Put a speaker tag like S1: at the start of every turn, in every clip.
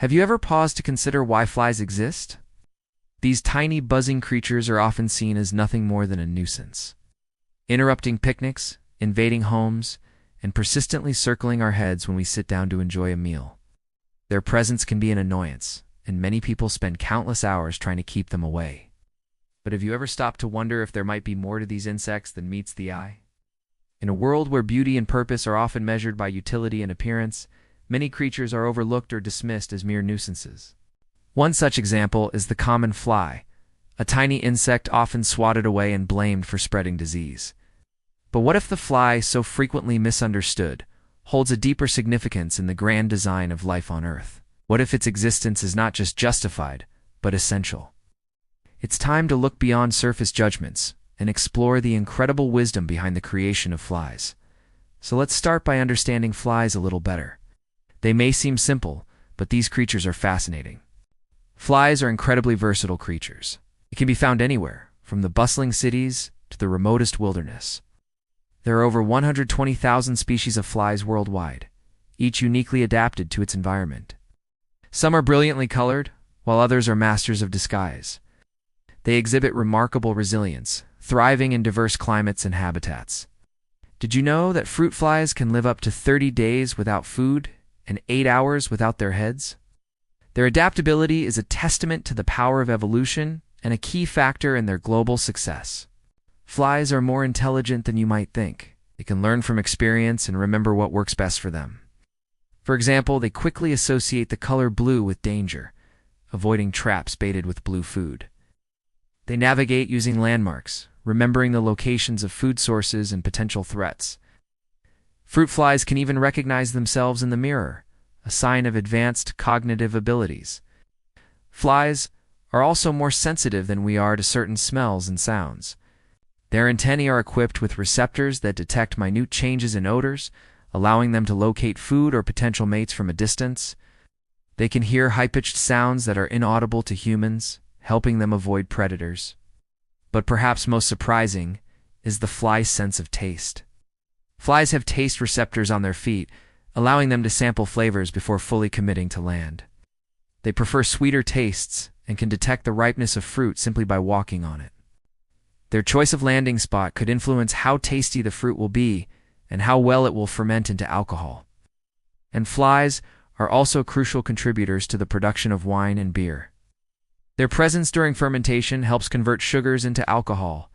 S1: Have you ever paused to consider why flies exist? These tiny buzzing creatures are often seen as nothing more than a nuisance, interrupting picnics, invading homes, and persistently circling our heads when we sit down to enjoy a meal. Their presence can be an annoyance, and many people spend countless hours trying to keep them away. But have you ever stopped to wonder if there might be more to these insects than meets the eye? In a world where beauty and purpose are often measured by utility and appearance, many creatures are overlooked or dismissed as mere nuisances. One such example is the common fly, a tiny insect often swatted away and blamed for spreading disease. But what if the fly, so frequently misunderstood, holds a deeper significance in the grand design of life on Earth? What if its existence is not just justified, but essential? It's time to look beyond surface judgments and explore the incredible wisdom behind the creation of flies. So let's start by understanding flies a little better. They may seem simple, but these creatures are fascinating. Flies are incredibly versatile creatures. They can be found anywhere, from the bustling cities to the remotest wilderness. There are over 120,000 species of flies worldwide, each uniquely adapted to its environment. Some are brilliantly colored, while others are masters of disguise. They exhibit remarkable resilience, thriving in diverse climates and habitats. Did you know that fruit flies can live up to 30 days without food and 8 hours without their heads? Their adaptability is a testament to the power of evolution and a key factor in their global success. Flies are more intelligent than you might think. They can learn from experience and remember what works best for them. For example, they quickly associate the color blue with danger, avoiding traps baited with blue food. They navigate using landmarks, remembering the locations of food sources and potential threats. Fruit flies can even recognize themselves in the mirror, a sign of advanced cognitive abilities. Flies are also more sensitive than we are to certain smells and sounds. Their antennae are equipped with receptors that detect minute changes in odors, allowing them to locate food or potential mates from a distance. They can hear high-pitched sounds that are inaudible to humans, helping them avoid predators. But perhaps most surprising is the fly's sense of taste. Flies have taste receptors on their feet, allowing them to sample flavors before fully committing to land. They prefer sweeter tastes and can detect the ripeness of fruit simply by walking on it. Their choice of landing spot could influence how tasty the fruit will be and how well it will ferment into alcohol. And flies are also crucial contributors to the production of wine and beer. Their presence during fermentation helps convert sugars into alcohol,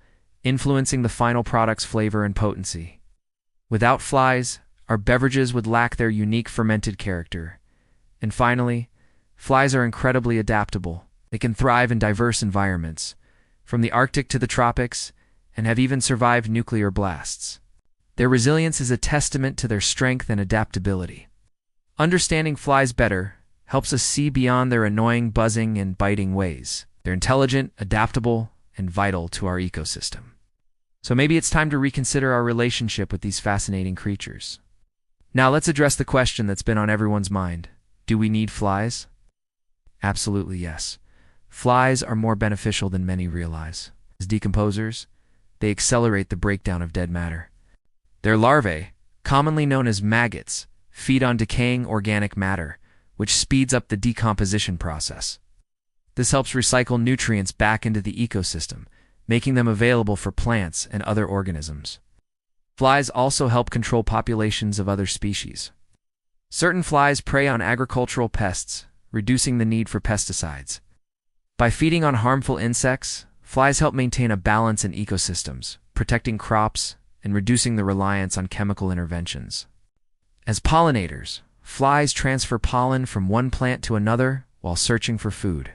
S1: influencing the final product's flavor and potency. Without flies, our beverages would lack their unique fermented character. And finally, flies are incredibly adaptable. They can thrive in diverse environments, from the Arctic to the tropics, and have even survived nuclear blasts. Their resilience is a testament to their strength and adaptability. Understanding flies better helps us see beyond their annoying buzzing and biting ways. They're intelligent, adaptable, and vital to our ecosystem. So maybe it's time to reconsider our relationship with these fascinating creatures. Now let's address the question that's been on everyone's mind. Do we need flies? Absolutely yes. Flies are more beneficial than many realize. As decomposers, they accelerate the breakdown of dead matter. Their larvae, commonly known as maggots, feed on decaying organic matter, which speeds up the decomposition process. This helps recycle nutrients back into the ecosystem, making them available for plants and other organisms. Flies also help control populations of other species. Certain flies prey on agricultural pests, reducing the need for pesticides. By feeding on harmful insects, flies help maintain a balance in ecosystems, protecting crops and reducing the reliance on chemical interventions. As pollinators, flies transfer pollen from one plant to another while searching for food.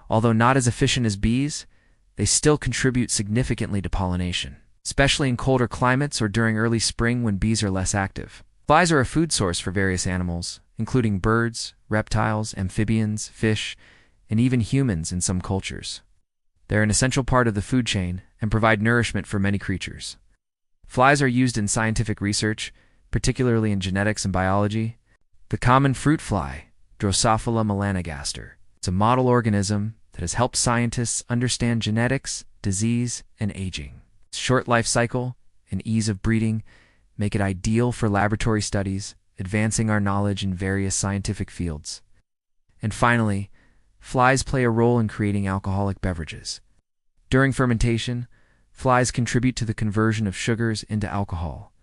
S1: Although not as efficient as bees, they still contribute significantly to pollination, especially in colder climates or during early spring when bees are less active. Flies are a food source for various animals, including birds, reptiles, amphibians, fish, and even humans in some cultures. They're an essential part of the food chain and provide nourishment for many creatures. Flies are used in scientific research, particularly in genetics and biology. The common fruit fly, Drosophila melanogaster, is a model organism that has helped scientists understand genetics, disease, and aging. Its short life cycle and ease of breeding make it ideal for laboratory studies, advancing our knowledge in various scientific fields. And finally, flies play a role in creating alcoholic beverages. During fermentation, flies contribute to the conversion of sugars into alcohol,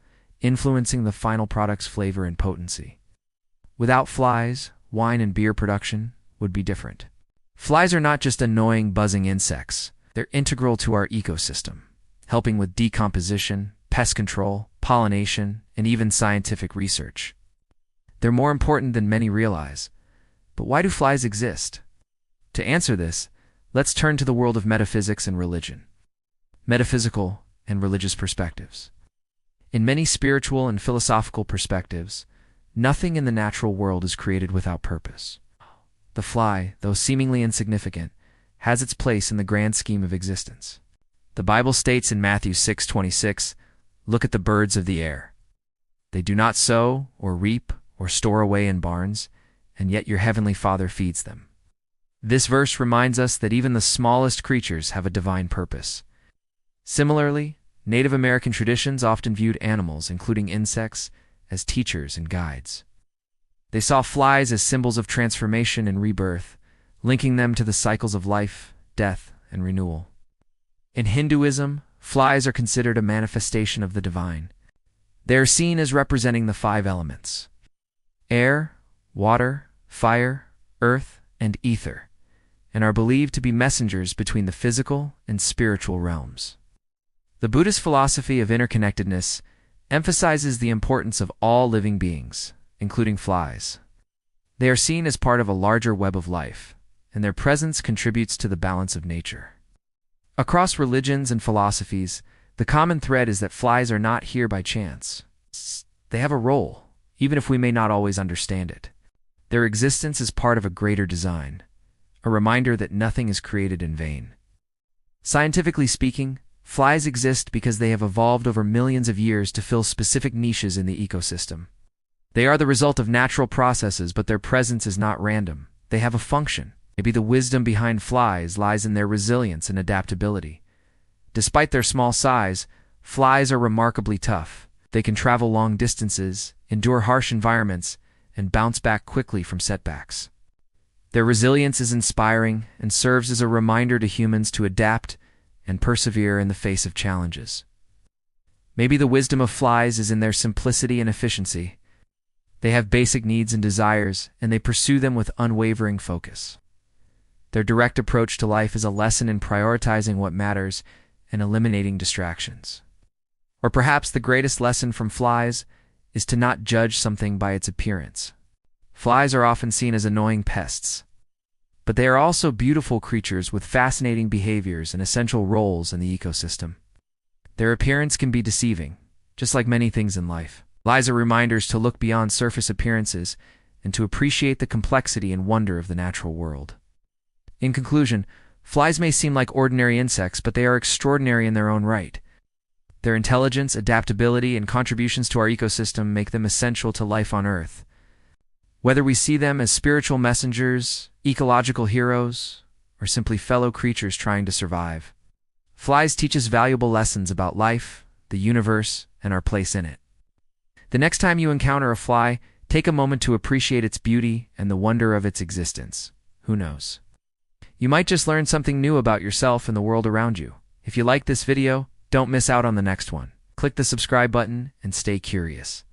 S1: influencing the final product's flavor and potency. Without flies, wine and beer production would be different. Flies are not just annoying buzzing insects. They're integral to our ecosystem, helping with decomposition, pest control, pollination, and even scientific research. They're more important than many realize. But why do flies exist? To answer this, let's turn to the world of metaphysics and religion. Metaphysical and religious perspectives. In many spiritual and philosophical perspectives, nothing in the natural world is created without purpose. The fly, though seemingly insignificant, has its place in the grand scheme of existence. The Bible states in Matthew 6:26, "Look at the birds of the air. They do not sow or reap or store away in barns, and yet your heavenly Father feeds them." This verse reminds us that even the smallest creatures have a divine purpose. Similarly, Native American traditions often viewed animals, including insects, as teachers and guides. They saw flies as symbols of transformation and rebirth, linking them to the cycles of life, death, and renewal. In Hinduism, flies are considered a manifestation of the divine. They are seen as representing the 5 elements: air, water, fire, earth, and ether, and are believed to be messengers between the physical and spiritual realms. The Buddhist philosophy of interconnectedness emphasizes the importance of all living beings, including flies. They are seen as part of a larger web of life, and their presence contributes to the balance of nature. Across religions and philosophies, the common thread is that flies are not here by chance. They have a role, even if we may not always understand it. Their existence is part of a greater design, a reminder that nothing is created in vain. Scientifically speaking, flies exist because they have evolved over millions of years to fill specific niches in the ecosystem. They are the result of natural processes, but their presence is not random. They have a function. Maybe the wisdom behind flies lies in their resilience and adaptability. Despite their small size, flies are remarkably tough. They can travel long distances, endure harsh environments, and bounce back quickly from setbacks. Their resilience is inspiring and serves as a reminder to humans to adapt and persevere in the face of challenges. Maybe the wisdom of flies is in their simplicity and efficiency. They have basic needs and desires, and they pursue them with unwavering focus. Their direct approach to life is a lesson in prioritizing what matters and eliminating distractions. Or perhaps the greatest lesson from flies is to not judge something by its appearance. Flies are often seen as annoying pests, but they are also beautiful creatures with fascinating behaviors and essential roles in the ecosystem. Their appearance can be deceiving, just like many things in life. Flies are reminders to look beyond surface appearances and to appreciate the complexity and wonder of the natural world. In conclusion, flies may seem like ordinary insects, but they are extraordinary in their own right. Their intelligence, adaptability, and contributions to our ecosystem make them essential to life on Earth. Whether we see them as spiritual messengers, ecological heroes, or simply fellow creatures trying to survive, flies teach us valuable lessons about life, the universe, and our place in it. The next time you encounter a fly, take a moment to appreciate its beauty and the wonder of its existence. Who knows? You might just learn something new about yourself and the world around you. If you like this video, don't miss out on the next one. Click the subscribe button and stay curious.